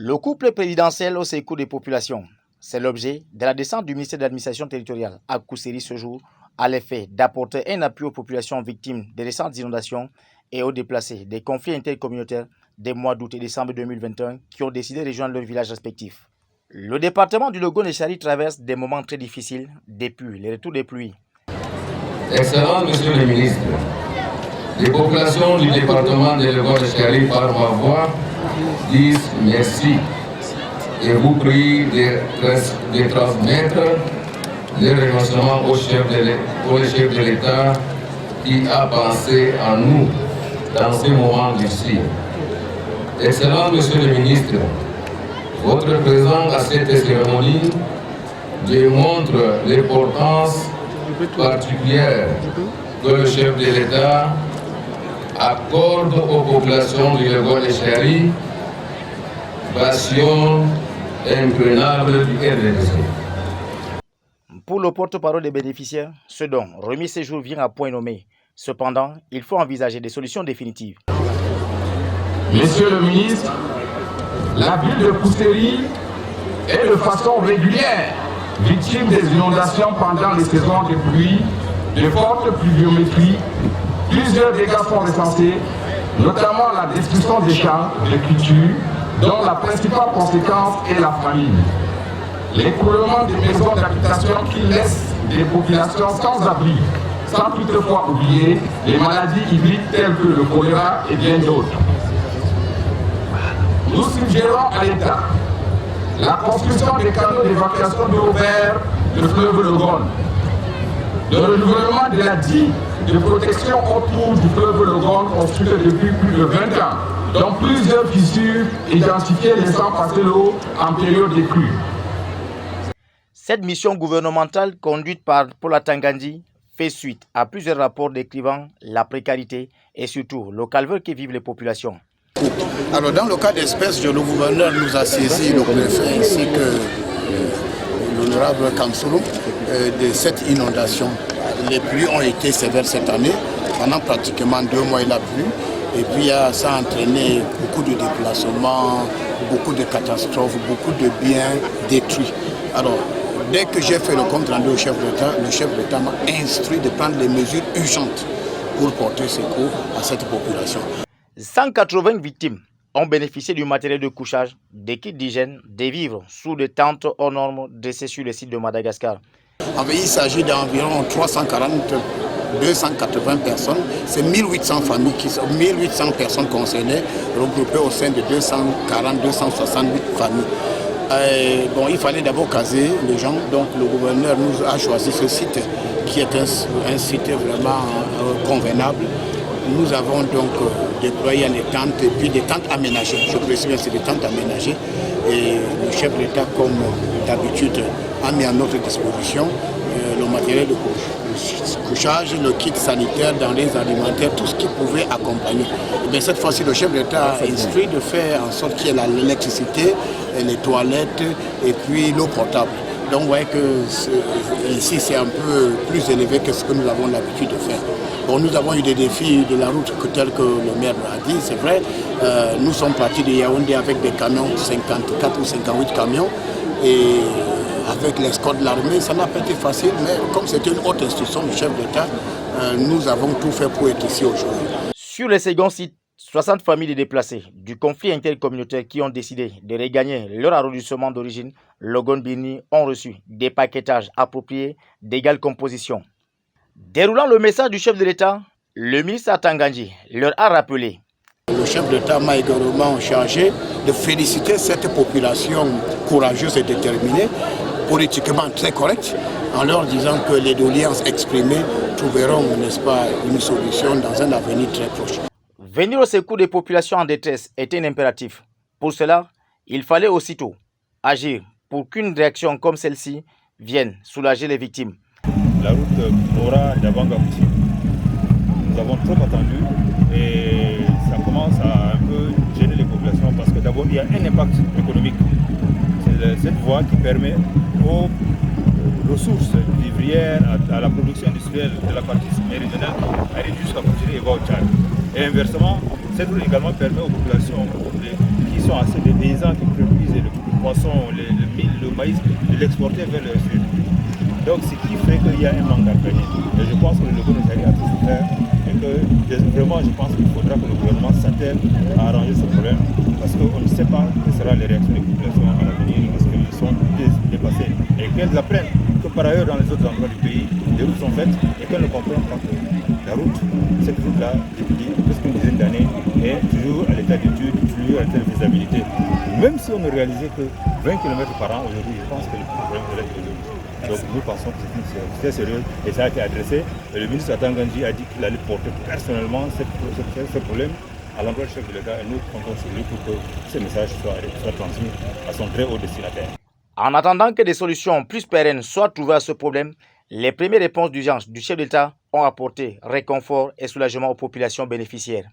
Le couple présidentiel au secours des populations, c'est l'objet de la descente du ministère de l'administration territoriale à Kousséri ce jour, à l'effet d'apporter un appui aux populations victimes des récentes inondations et aux déplacés des conflits intercommunautaires des mois d'août et décembre 2021 qui ont décidé de rejoindre leurs villages respectifs. Le département du Logone-Chari traverse des moments très difficiles depuis le retour des pluies. Excellent Monsieur le ministre, les populations du département de Logone-Chari par ma voix disent merci et vous prie de transmettre les remerciements au chef de l'État qui a pensé en nous dans ces moments difficiles. Excellent Monsieur le ministre, votre présence à cette cérémonie démontre l'importance particulière que le chef de l'État accorde aux populations du Logone-Chari, passion imprenable du RDC. Pour le porte-parole des bénéficiaires, ce don remis ces jours vient à point nommé. Cependant, il faut envisager des solutions définitives. Monsieur le ministre, la ville de Kousséri est de façon régulière victime des inondations pendant les saisons de pluie, de fortes pluviométries. Plusieurs dégâts sont recensés, notamment la destruction des champs de culture, dont la principale conséquence est la famine. L'écroulement des maisons d'habitation qui laissent des populations sans abri, sans toutefois oublier les maladies hydriques telles que le choléra et bien d'autres. Nous suggérons à l'État la construction des canaux d'évacuation d'eau vers le fleuve Logone, le renouvellement de la digue de protection autour du fleuve Logone construite depuis plus de 20 ans, dont plusieurs fissures identifiées laissant passer l'eau en période de crue. Cette mission gouvernementale conduite par Paula Tangandji fait suite à plusieurs rapports décrivant la précarité et surtout le calvaire que vivent les populations. Alors dans le cas d'espèce, le gouverneur nous a saisi, le préfet ainsi que l'honorable Kamsoulou de cette inondation. Les pluies ont été sévères cette année, pendant pratiquement 2 mois il a plu. Et puis ça a entraîné beaucoup de déplacements, beaucoup de catastrophes, beaucoup de biens détruits. Alors dès que j'ai fait le compte rendu au chef d'État, le chef d'État m'a instruit de prendre les mesures urgentes pour porter secours à cette population. 180 victimes ont bénéficié du matériel de couchage, des kits d'hygiène, des vivres sous des tentes hors normes dressées sur le site de Madagascar. Il s'agit d'environ 280 personnes. C'est 1800 familles, 1800 personnes concernées, regroupées au sein de 268 familles. Il fallait d'abord caser les gens, donc le gouverneur nous a choisi ce site qui est un site vraiment convenable. Nous avons donc déployé les tentes et puis des tentes aménagées. Je précise bien, c'est des tentes aménagées. Et le chef d'État, comme d'habitude, a mis à notre disposition le matériel de couchage, le kit sanitaire, denrées alimentaires, tout ce qui pouvait accompagner. Mais cette fois-ci, le chef d'État a instruit de faire en sorte qu'il y ait l'électricité, les toilettes et puis l'eau potable. Donc vous voyez que ici c'est un peu plus élevé que ce que nous avons l'habitude de faire. Bon, nous avons eu des défis de la route tels que le maire a dit, c'est vrai. Nous sommes partis de Yaoundé avec des camions, 54 ou 58 camions. Et avec l'escorte de l'armée, ça n'a pas été facile, mais comme c'était une haute instruction du chef d'État, nous avons tout fait pour être ici aujourd'hui. Sur le second site, 60 familles de déplacés du conflit intercommunautaire qui ont décidé de regagner leur arrondissement d'origine, Logone-Birni, ont reçu des paquetages appropriés d'égale composition. Déroulant le message du chef de l'État, le ministre Tangandji leur a rappelé. Le chef d'État m'a également chargé de féliciter cette population courageuse et déterminée, politiquement très correcte, en leur disant que les doléances exprimées trouveront, n'est-ce pas, une solution dans un avenir très proche. Venir au secours des populations en détresse était un impératif. Pour cela, il fallait aussitôt agir pour qu'une réaction comme celle-ci vienne soulager les victimes. La route Mora d'Abangabouti, nous avons trop attendu et ça commence à un peu gêner les populations parce que d'abord il y a un impact économique. C'est cette voie qui permet aux ressources vivrières, à la production industrielle de la partie méridionale, aller jusqu'à continuer et va au Tchad. Et inversement, cette route également permet aux populations qui sont assez déveillées paysans qui produisent le poisson, le mil, le maïs, de l'exporter vers le sud. Donc ce qui fait qu'il y a un manque à gagner. Et je pense que le gouvernement a tout faire et que vraiment je pense qu'il faudra que le gouvernement s'attelle à arranger ce problème parce qu'on ne sait pas quelles seront les réactions des populations à l'avenir parce qu'ils sont dépassés. Et qu'elles apprennent que par ailleurs dans les autres endroits du pays, les routes sont faites et qu'elles ne comprennent pas que la route, cette route-là, depuis presque une dizaine d'années, est toujours à l'état d'étude, toujours à l'état de faisabilité. Même si on ne réalisait que 20 km par an aujourd'hui, je pense que le problème de l'être aujourd'hui. Donc nous pensons que c'est très sérieux et ça a été adressé. Et le ministre Atangandji a dit qu'il allait porter personnellement ce problème à l'endroit du chef de l'État et nous comptons sur lui pour que ce message soit transmis à son très haut destinataire. En attendant que des solutions plus pérennes soient trouvées à ce problème, les premières réponses d'urgence du chef d'État ont apporté réconfort et soulagement aux populations bénéficiaires.